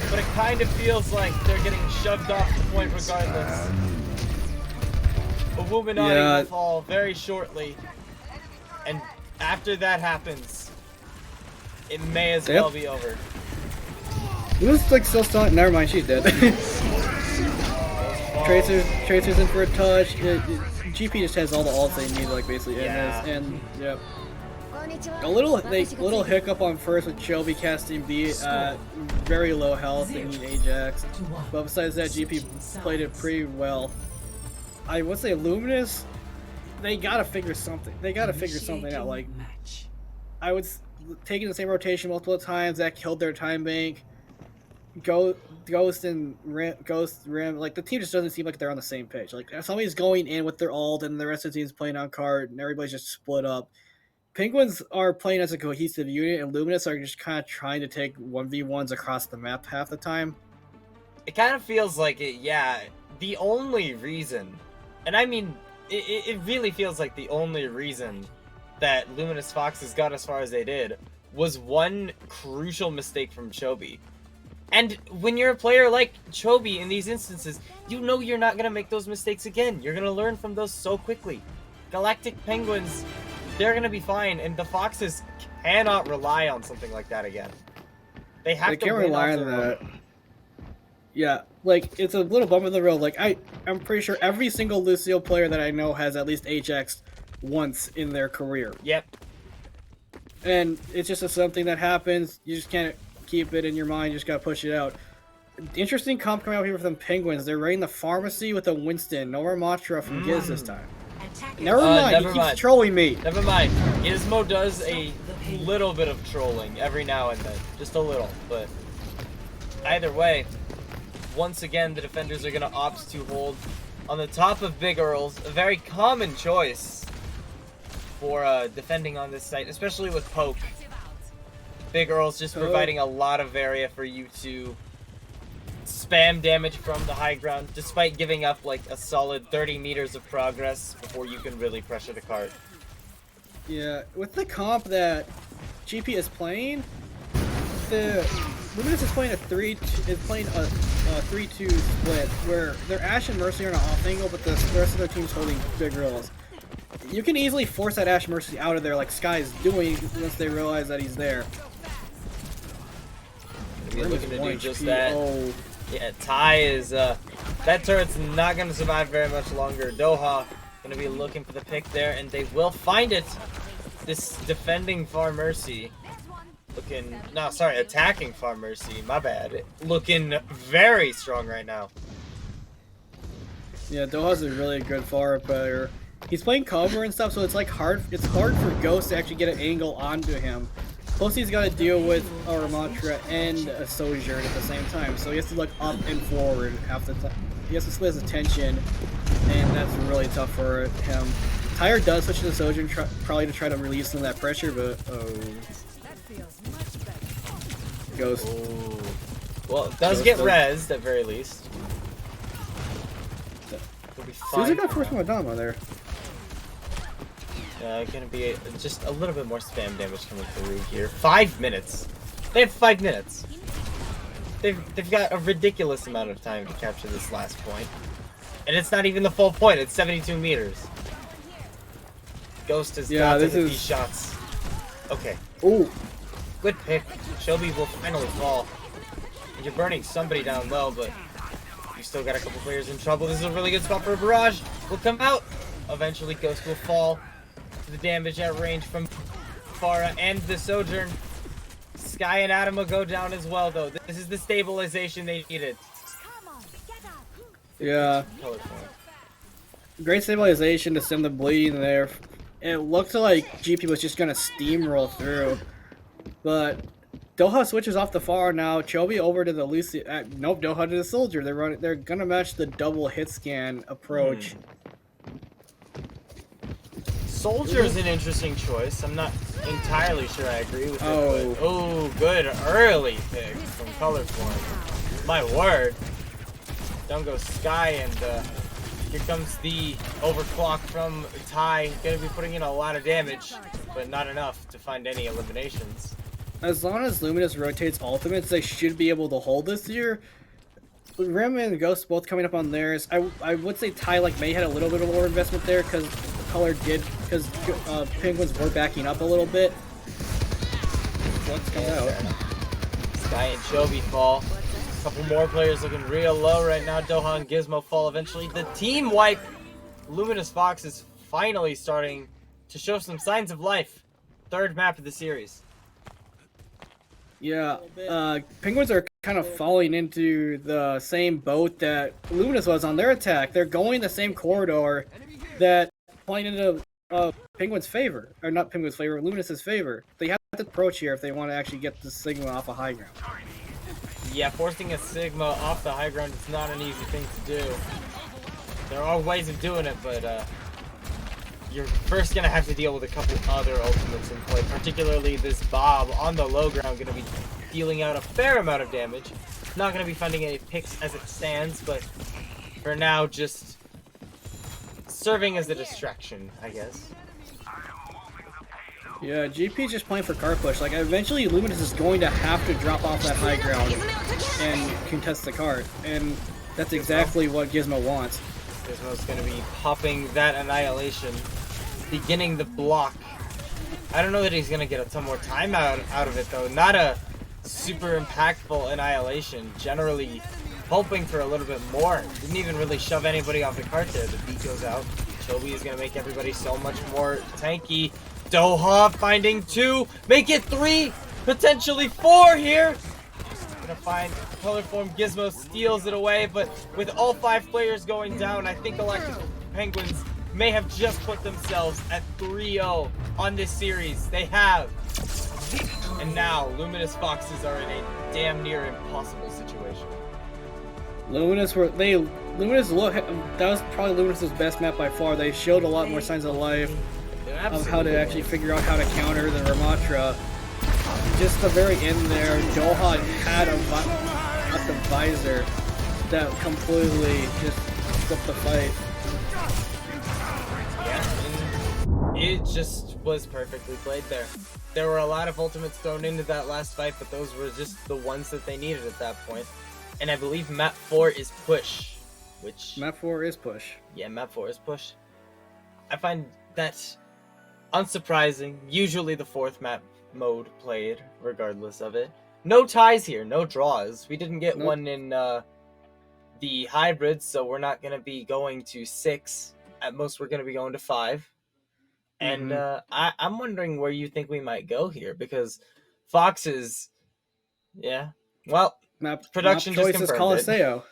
But it kind of feels like they're getting shoved off the point regardless. Illuminati will fall very shortly. And after that happens, it may as well be over. It was like still stalling. Never mind, she's dead. Tracer's in for a touch. GP just has all the ults they need, like basically. Yeah. And yep. A little hiccup on first with Chobi casting B at very low health and Ajax. But besides that, GP played it pretty well. I would say Luminous, they gotta figure something. They gotta figure something out. Like, I was taking the same rotation multiple times. That killed their time bank. Ghost and Rim, like the team just doesn't seem like they're on the same page. Like somebody's going in with their ult, and the rest of the team's playing on card, and everybody's just split up. Penguins are playing as a cohesive unit, and Luminous are just kind of trying to take 1v1s across the map half the time. It kind of feels like it, yeah. The only reason, and I mean, it really feels like the only reason that Luminous Foxes got as far as they did was one crucial mistake from Chobi. And when you're a player like Chobi in these instances, you know you're not going to make those mistakes again. You're going to learn from those so quickly. Galactic Penguins, they're going to be fine, and the Foxes cannot rely on something like that again. They have to can't rely on that. Yeah, like, it's a little bump in the road. Like, I'm pretty sure every single Lucio player that I know has at least HX once in their career. Yep. And it's just something that happens. You just can't keep it in your mind. You just gotta push it out. Interesting comp coming out here from Penguins. They're raiding the pharmacy with a Winston. No Ramatra from Giz this time. Never mind, he keeps trolling me. Never mind. Gizmo does a little bit of trolling every now and then. Just a little, but either way, once again, the defenders are going to opt to hold on the top of Big Earls. A very common choice for defending on this site, especially with Poke. Big Earls just providing a lot of area for you to spam damage from the high ground, despite giving up like a solid 30 meters of progress before you can really pressure the cart. Yeah, with the comp that GP is playing, the Luminous is playing a 3-2 split where they're Ashe and Mercy are on an off angle, but the rest of their team's holding Big Earls. You can easily force that Ashe Mercy out of there like Sky is doing once they realize that he's there. They're looking to do just that. Oh. Yeah, Ty is, that turret's not going to survive very much longer. Doha going to be looking for the pick there, and they will find it. This defending Far Mercy looking, no, sorry, attacking Far Mercy, my bad. Looking very strong right now. Yeah, Doha's a really good Far player. He's playing cover and stuff, so it's like hard for Ghost to actually get an angle onto him. Plus, he's got to deal with a Ramatra and a Sojourn at the same time, so he has to look up and forward half the time. He has to split his attention, and that's really tough for him. Tyre does switch to the Sojourn, probably to try to release some of that pressure, but Ghost. Oh. Well, it does get rezzed at very least. Susan got first one Adama there. Gonna be just a little bit more spam damage coming through here. 5 minutes. They have 5 minutes. They've got a ridiculous amount of time to capture this last point. And it's not even the full point, it's 72 meters. Ghost has got to hit these shots. Okay. Ooh. Good pick. Shelby will finally fall. And you're burning somebody down low, but you still got a couple players in trouble. This is a really good spot for a barrage. Will come out. Eventually, Ghost will fall. The damage at range from Farah and the Sojourn. Sky and Adam will go down as well, though. This is the stabilization they needed. Yeah. Great stabilization to stem the bleeding there. It looked like GP was just going to steamroll through. But Doha switches off the Farah now. Chobi over to the Lucy. Nope, Doha to the Soldier. They're going to match the double hit scan approach. Soldier is an interesting choice. I'm not entirely sure I agree with it. But, oh, good early pick from Color Form. My word. Down goes Sky, and here comes the overclock from Ty. Gonna be putting in a lot of damage, but not enough to find any eliminations. As long as Luminous rotates ultimates, they should be able to hold this year. Rim and Ghost both coming up on theirs. I would say Ty may had a little bit of lower investment there because Penguins were backing up a little bit. Let's come out. Sky and Chobi fall. Couple more players looking real low right now. Doha and Gizmo fall eventually. The team wipe. Luminous Fox is finally starting to show some signs of life. Third map of the series. Yeah, Penguins are kind of falling into the same boat that Luminous was on their attack. They're going the same corridor that playing into Penguins' favor, or not Penguins' favor, Luminous's favor. They have to approach here if they want to actually get the Sigma off a high ground. Yeah, forcing a Sigma off the high ground is not an easy thing to do. There are ways of doing it, but you're first going to have to deal with a couple other ultimates in play, particularly this Bob on the low ground, going to be dealing out a fair amount of damage. Not going to be finding any picks as it stands, but for now, just serving as a distraction, I guess. Yeah, GP just playing for card push. Like, eventually Luminous is going to have to drop off that high ground and contest the card, and that's exactly what Gizmo wants. Gizmo's going to be popping that Annihilation, beginning the block. I don't know that he's going to get a ton more time out of it, though. Not a super impactful Annihilation. Generally hoping for a little bit more. Didn't even really shove anybody off the cart there. The beat goes out. Chobi is going to make everybody so much more tanky. Doha finding 2, make it 3, potentially 4 here. Gonna find color form. Gizmo steals it away, but with all 5 players going down, I think Galactic Penguins may have just put themselves at 3-0 on this series. They have. And now Luminous Foxes are in a damn near impossible situation. Luminous that was probably Luminous's best map by far. They showed a lot more signs of life of how to actually figure out how to counter the Ramatra. Just the very end there, Doha had the visor that completely just flipped the fight. Yeah, and it just was perfectly played there. There were a lot of ultimates thrown into that last fight, but those were just the ones that they needed at that point. And I believe map 4 is push, which... Map 4 is push. Yeah, map 4 is push. I find that unsurprising. Usually the 4th map mode played, regardless of it. No ties here, no draws. We didn't get one in the hybrids, so we're not going to be going to 6. At most, we're going to be going to 5. And I'm wondering where you think we might go here, because Foxes, yeah, well, production map choice just is confirmed Colosseo.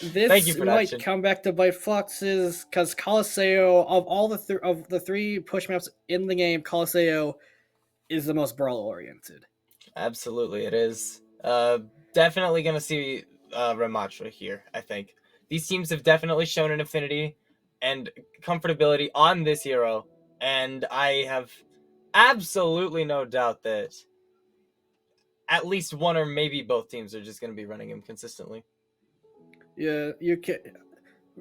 This Thank you, might come back to bite Foxes, because Colosseo, of all the 3 push maps in the game, Colosseo is the most brawl-oriented. Absolutely, it is. Definitely going to see Ramatra here, I think. These teams have definitely shown an affinity and comfortability on this hero, and I have absolutely no doubt that at least one or maybe both teams are just going to be running him consistently. Yeah, you can.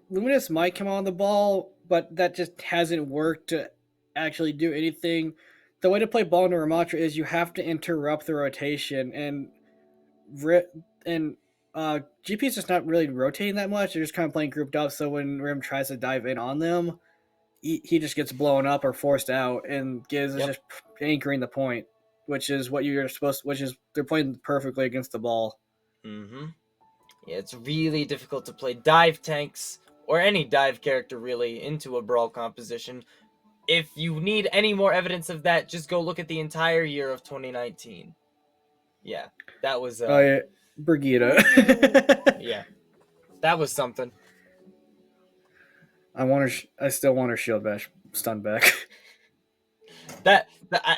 Luminous might come on the ball, but that just hasn't worked to actually do anything. The way to play ball into Ramatra is you have to interrupt the rotation, and GP is just not really rotating that much. They're just kind of playing grouped up, so when Rim tries to dive in on them, he just gets blown up or forced out, and Giz is just anchoring the point, which is what you're supposed to, which is they're playing perfectly against the ball. Mm-hmm. Yeah, it's really difficult to play dive tanks, or any dive character really, into a brawl composition. If you need any more evidence of that, just go look at the entire year of 2019. Yeah, that was... Brigida. Yeah, that was something. I still want her shield bash stun back. That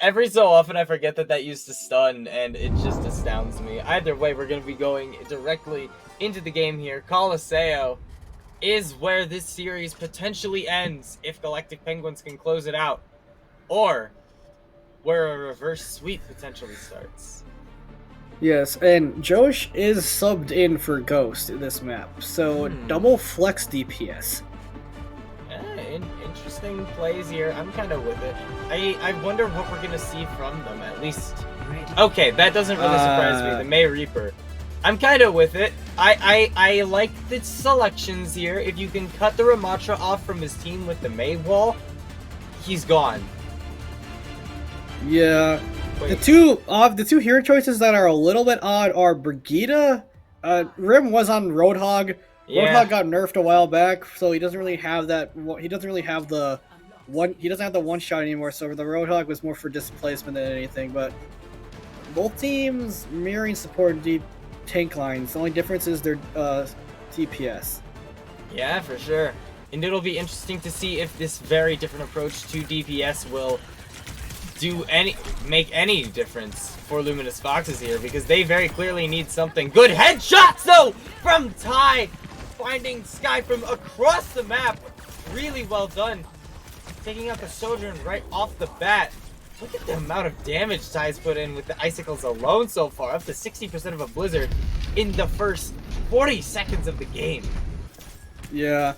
every so often I forget that used to stun, and it just astounds me. Either way, we're going to be going directly into the game here. Colosseo is where this series potentially ends if Galactic Penguins can close it out, or where a reverse sweep potentially starts. Yes, and Josh is subbed in for Ghost in this map, so double flex DPS. Interesting plays here. I'm kind of with it. I wonder what we're going to see from them, at least. Okay, that doesn't really surprise me. The May Reaper. I'm kind of with it. I like the selections here. If you can cut the Ramatra off from his team with the May wall, he's gone. Yeah. Wait. The two hero choices that are a little bit odd are Brigida Rim was on Roadhog. Yeah. Roadhog got nerfed a while back, so he doesn't really have that. He doesn't really have the one. He doesn't have the one shot anymore. So the Roadhog was more for displacement than anything. But both teams mirroring support deep tank lines. The only difference is their DPS. Yeah, for sure. And it'll be interesting to see if this very different approach to DPS will make any difference for Luminous Foxes here, because they very clearly need something. Good headshots though from Ty, finding Sky from across the map. Really well done. Taking out the Sojourn right off the bat. Look at the amount of damage Ty's put in with the icicles alone so far, up to 60% of a blizzard in the first 40 seconds of the game. Yeah.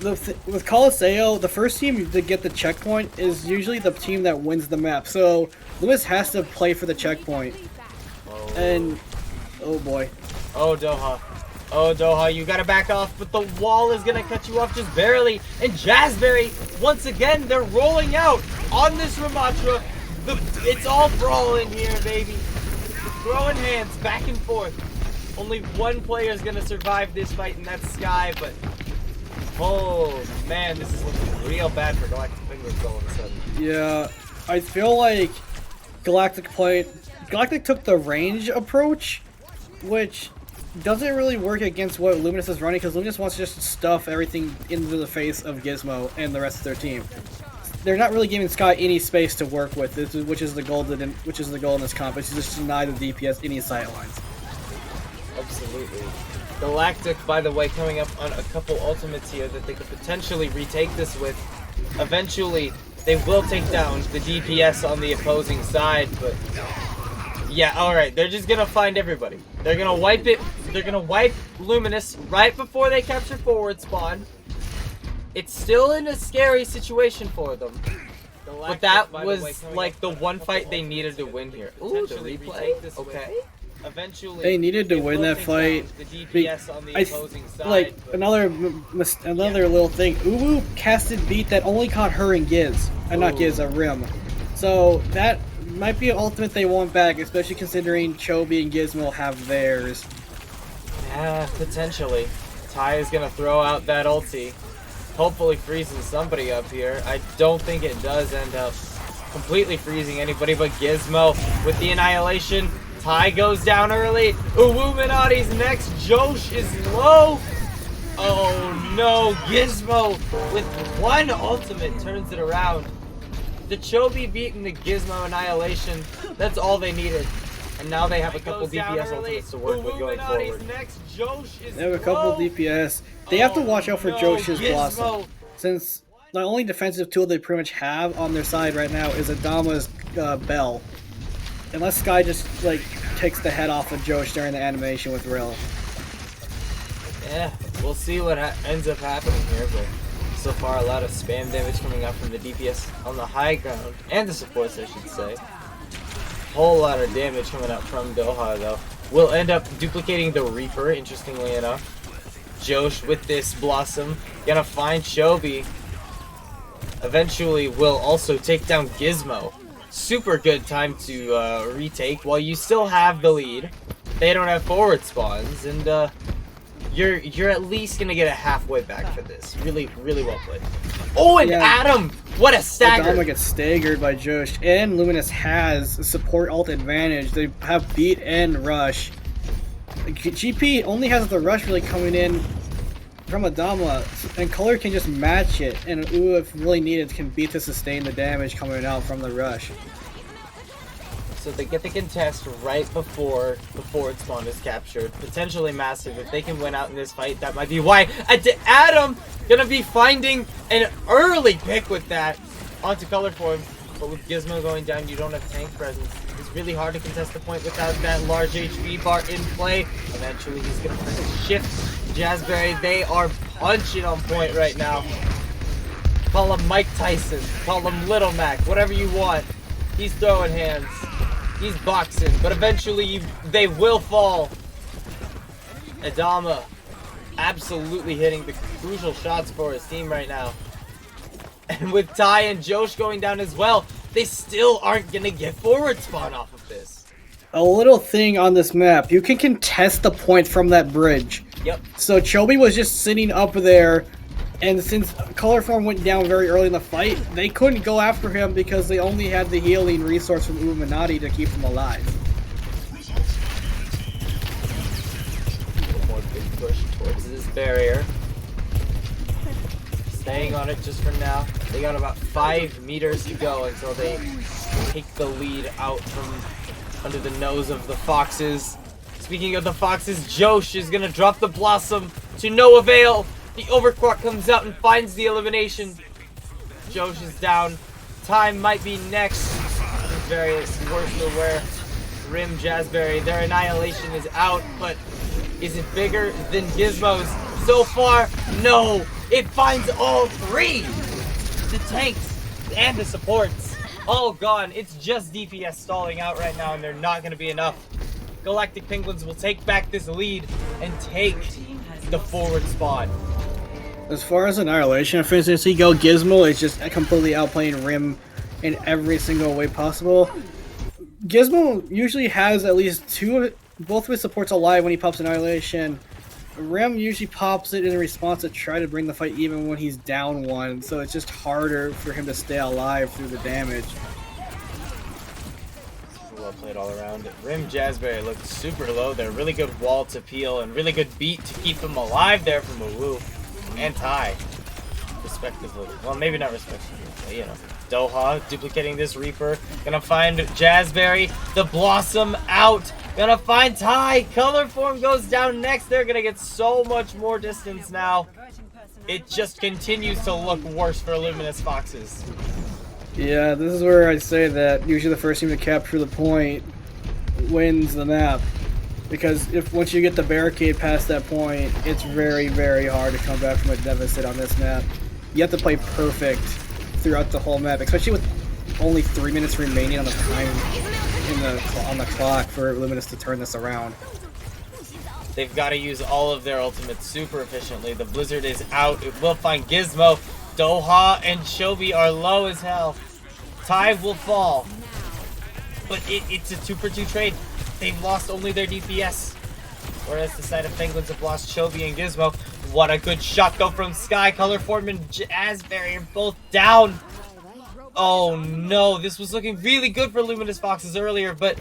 With Coliseo, the first team to get the checkpoint is usually the team that wins the map. So Luminous has to play for the checkpoint. Oh. And oh boy. Oh, Doha. Oh, Doha, you gotta back off, but the wall is gonna cut you off just barely. And Jazzberry, once again, they're rolling out on this Ramatra. It's all brawling here, baby. Throwing hands back and forth. Only one player is gonna survive this fight, and that's Sky, but oh man, this is looking real bad for Galactic Penguins all of a sudden. Yeah, I feel like Galactic took the range approach, which doesn't really work against what Luminous is running, because Luminous wants to just stuff everything into the face of Gizmo and the rest of their team. They're not really giving Sky any space to work with, which is the goal in this comp, is to just deny the DPS any sight lines. Absolutely. Galactic, by the way, coming up on a couple ultimates here that they could potentially retake this with. Eventually, they will take down the DPS on the opposing side, but yeah, alright, they're just gonna find everybody. They're gonna wipe it, they're gonna wipe Luminous right before they capture forward spawn. It's still in a scary situation for them. But that was like the one fight they needed to win here. Ooh, the replay? Okay. Eventually, they needed to win that fight. Another little thing. Uwu casted beat that only caught her and Giz, and not Giz, a Rim. So that might be an ultimate they want back, especially considering Chobi and Gizmo have theirs. Yeah, potentially. Ty is gonna throw out that ulti, hopefully freezing somebody up here. I don't think it does end up completely freezing anybody but Gizmo with the annihilation. Ty goes down early. Illuminati's next. Josh is low. Oh no, Gizmo with one ultimate turns it around. The Chobi beating the Gizmo annihilation. That's all they needed. And now they have a couple DPS ultimates to work with going forward. They have a couple DPS. They have to watch out for Josh's Blossom, since the only defensive tool they pretty much have on their side right now is Adama's Bell. Unless Sky just like takes the head off of Josh during the animation with Rill. Yeah, we'll see what ends up happening here, but so far a lot of spam damage coming out from the DPS on the high ground, and the supports I should say. Whole lot of damage coming out from Doha though. We'll end up duplicating the Reaper, interestingly enough. Josh with this Blossom, gonna find Chobi. Eventually will also take down Gizmo. Super good time to retake while you still have the lead. They don't have forward spawns, and you're at least gonna get a halfway back for this. Really, really well played. Oh, and yeah. Adam! What a stagger! Adama gets staggered by Josh, and Luminous has a support ult advantage. They have beat and rush. GP only has the rush really coming in from Adama, and Color can just match it, and if really needed, can beat to sustain the damage coming out from the rush. So they get the contest right before the forward spawn is captured. Potentially massive. If they can win out in this fight, that might be why. Adam gonna be finding an early pick with that onto Color for him. But with Gizmo going down, you don't have tank presence. It's really hard to contest the point without that large HP bar in play. Eventually, he's gonna shift Jazzberry. They are punching on point right now. Call him Mike Tyson. Call him Little Mac. Whatever you want. He's throwing hands. He's boxing. But eventually, they will fall. Adama absolutely hitting the crucial shots for his team right now. And with Ty and Josh going down as well, they still aren't going to get forward spawn off of this. a little thing on this map. You can contest the points from that bridge. Yep. So Chobi was just sitting up there, and since Color Form went down very early in the fight, they couldn't go after him because they only had the healing resource from Illuminati to keep him alive. More big push towards this barrier. Staying on it just for now. They got about 5 meters to go until they take the lead out from under the nose of the Foxes. Speaking of the Foxes, Josh is gonna drop the Blossom to no avail. The Overclock comes out and finds the elimination. Josh is down. Time might be next. Various worse for wear. Rim, Jazzberry, their annihilation is out, but is it bigger than Gizmo's? So far, no. It finds all 3. The tanks and the supports all gone. It's just DPS stalling out right now, and they're not going to be enough. Galactic Penguins will take back this lead and take the forward spot. As far as Annihilation efficiency go, Gizmo is just completely outplaying Rim in every single way possible. Gizmo usually has at least both of his supports alive when he pops Annihilation. Rim usually pops it in response to try to bring the fight even when he's down 1, so it's just harder for him to stay alive through the damage. Well played all around. Rim, Jazzberry looked super low there. Really good wall to peel and really good beat to keep him alive there from Wu and Tai, respectively. Well, maybe not respectively, but you know. Doha duplicating this Reaper. Gonna find Jazzberry. The Blossom out. Gonna find Tai. Color Form goes down next. They're gonna get so much more distance now. It just continues to look worse for Luminous Foxes. Yeah, this is where I say that usually the first team to capture the point wins the map. Because once you get the barricade past that point, it's very, very hard to come back from a deficit on this map. You have to play perfect throughout the whole map, especially with only 3 minutes remaining on the time on the clock for Luminous to turn this around. They've got to use all of their ultimates super efficiently. The Blizzard is out. It will find Gizmo. Doha and Shobi are low as hell. Tai will fall. But it's a 2-for-2 trade. They've lost only their DPS. Whereas the side of Penguins have lost Shobi and Gizmo. What a good shot though from Sky. Color Form and Jazzberry are both down. Oh no, this was looking really good for Luminous Foxes earlier, but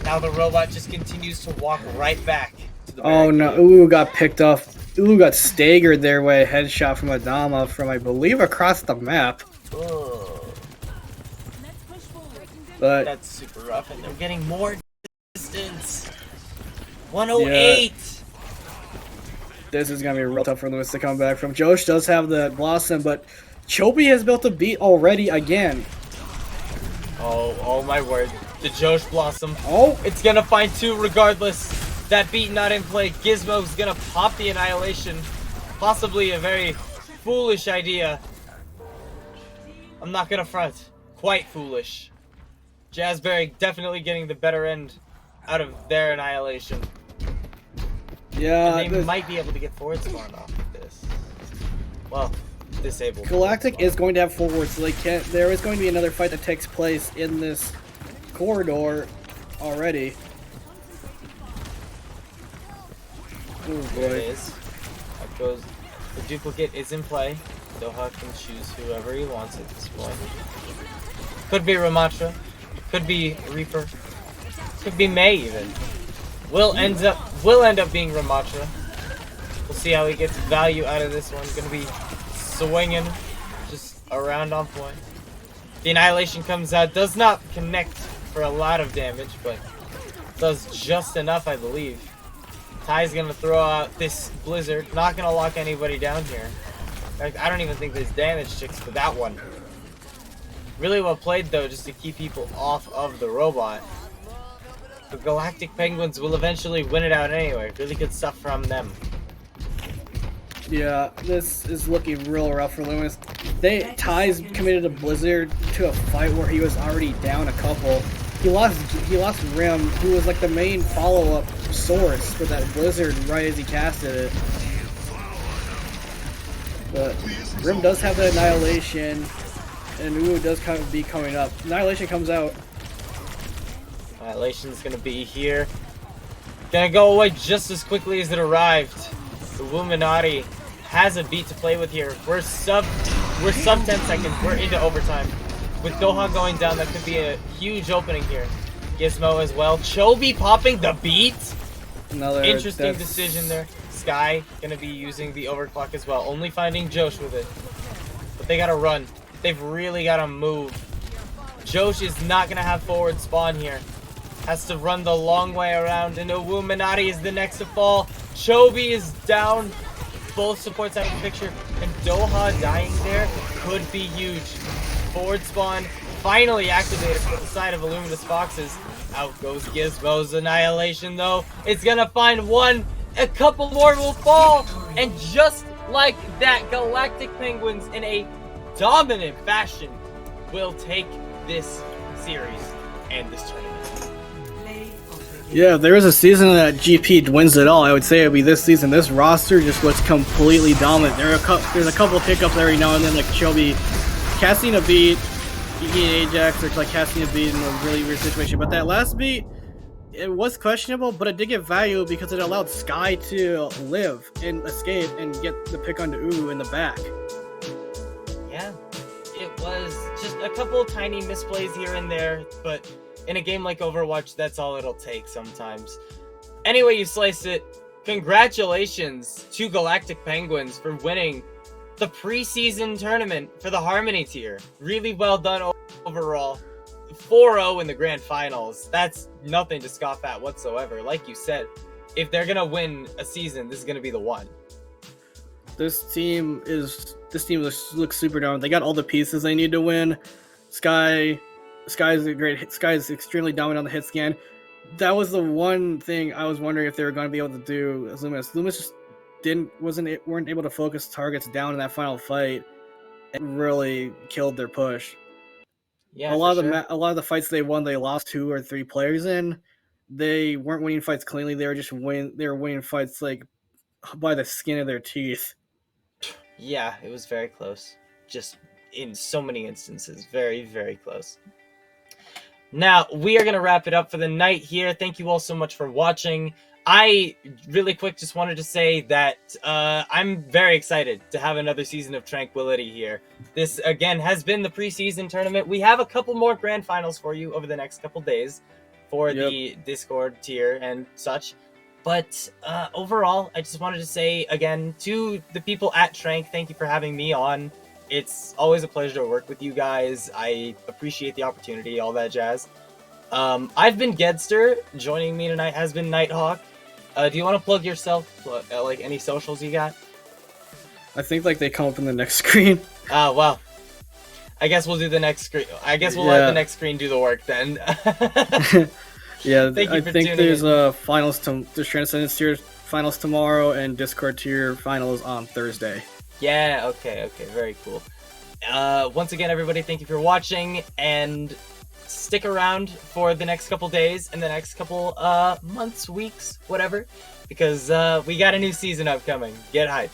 now the robot just continues to walk right back to the barricade. Oh no, Uu got picked off. Uu got staggered there by a headshot from Adama from, I believe, across the map. Ugh. But That's super rough, and they're getting more distance. 108. this is going to be real tough for Luminous to come back from. Josh does have the Blossom, but Chobi has built a beat already again. Oh my word. The Josh Blossom. Oh, It's gonna find 2 regardless. That beat not in play. Gizmo's gonna pop the Annihilation. Possibly a very foolish idea. I'm not gonna front. Quite foolish. Jazzberry definitely getting the better end out of their Annihilation. yeah. And they might be able to get forward spawn off of this. Well, disabled. Galactic is going to have forward, so they can't. There is going to be another fight that takes place in this corridor already. Oh There boy. it is. That goes. The duplicate is in play. Doha can choose whoever he wants at this point. Could be Ramatra. Could be Reaper. Could be May even. Will end up being Ramatra. We'll see how he gets value out of this one. Gonna be swinging just around on point. The Annihilation comes out. Does not connect for a lot of damage, but does just enough, I believe. Ty's gonna throw out this Blizzard. Not gonna lock anybody down here. In fact, I don't even think there's damage checks for that one. Really well played though, just to keep people off of the robot. The Galactic Penguins will eventually win it out anyway. Really good stuff from them. Yeah, this is looking real rough for Luminous. Ty's committed a Blizzard to a fight where he was already down a couple. He lost Rim, who was like the main follow-up source for that Blizzard right as he casted it. But Rim does have the Annihilation, and Uu does kind of be coming up. Annihilation comes out. Annihilation's gonna be here. Gonna go away just as quickly as it arrived. The Illuminati has a beat to play with here. We're sub 10 seconds. We're into overtime. With Doha going down, that could be a huge opening here. Gizmo as well. Chobi popping the beat. Another Interesting decision there. Sky gonna be using the overclock as well. Only finding Josh with it. But they gotta run. They've really gotta move. Josh is not gonna have forward spawn here. Has to run the long way around, and Illuminati is the next to fall. Chobi is down. Both supports out of the picture, and Doha dying there could be huge. Forward spawn finally activated for the side of Luminous Foxes. Out goes Gizmo's Annihilation though. It's gonna find one. A couple more will fall, and just like that, Galactic Penguins in a dominant fashion will take this series and this tournament. Yeah, if there was a season that GP wins it all, I would say it would be this season. This roster just looks completely dominant. There's a couple hiccups every now and then, like Chobi casting a beat, Iggy and Ajax are like casting a beat in a really weird situation. But that last beat, it was questionable, but it did get value because it allowed Sky to live and escape and get the pick onto Uwu in the back. Yeah, it was just a couple tiny misplays here and there, but in a game like Overwatch, that's all it'll take sometimes. Anyway, you slice it. Congratulations to Galactic Penguins for winning the preseason tournament for the Harmony tier. Really well done overall. 4-0 in the grand finals. That's nothing to scoff at whatsoever. Like you said, if they're gonna win a season, this is gonna be the one. This team looks super dominant. They got all the pieces they need to win. Sky is extremely dominant on the hit scan. That was the one thing I was wondering if they were going to be able to do as Luminous. Luminous just weren't able to focus targets down in that final fight and really killed their push. Yeah, a lot of the fights they won, they lost 2 or 3 players in. They weren't winning fights cleanly. They were winning fights like by the skin of their teeth. Yeah, it was very close. Just in so many instances, very, very close. Now, we are going to wrap it up for the night here. Thank you all so much for watching. I, really quick, just wanted to say that I'm very excited to have another season of Tranquility here. This, again, has been the preseason tournament. We have a couple more grand finals for you over the next couple days for the Discord tier and such. But overall, I just wanted to say, again, to the people at Trank, thank you for having me on. It's always a pleasure to work with you guys. I appreciate the opportunity, all that jazz. I've been Gedster. Joining me tonight has been Nighthawk. Do you want to plug yourself? Like any socials you got? I think like they come up in the next screen. Well, I guess we'll do the next screen. I guess we'll let the next screen do the work then. Yeah, I think there's there's Transcendence tier finals tomorrow and Discord tier finals on Thursday. Yeah, okay, very cool. Once again, everybody, thank you for watching, and stick around for the next couple days and the next couple months, weeks, whatever, because we got a new season upcoming. Get hyped.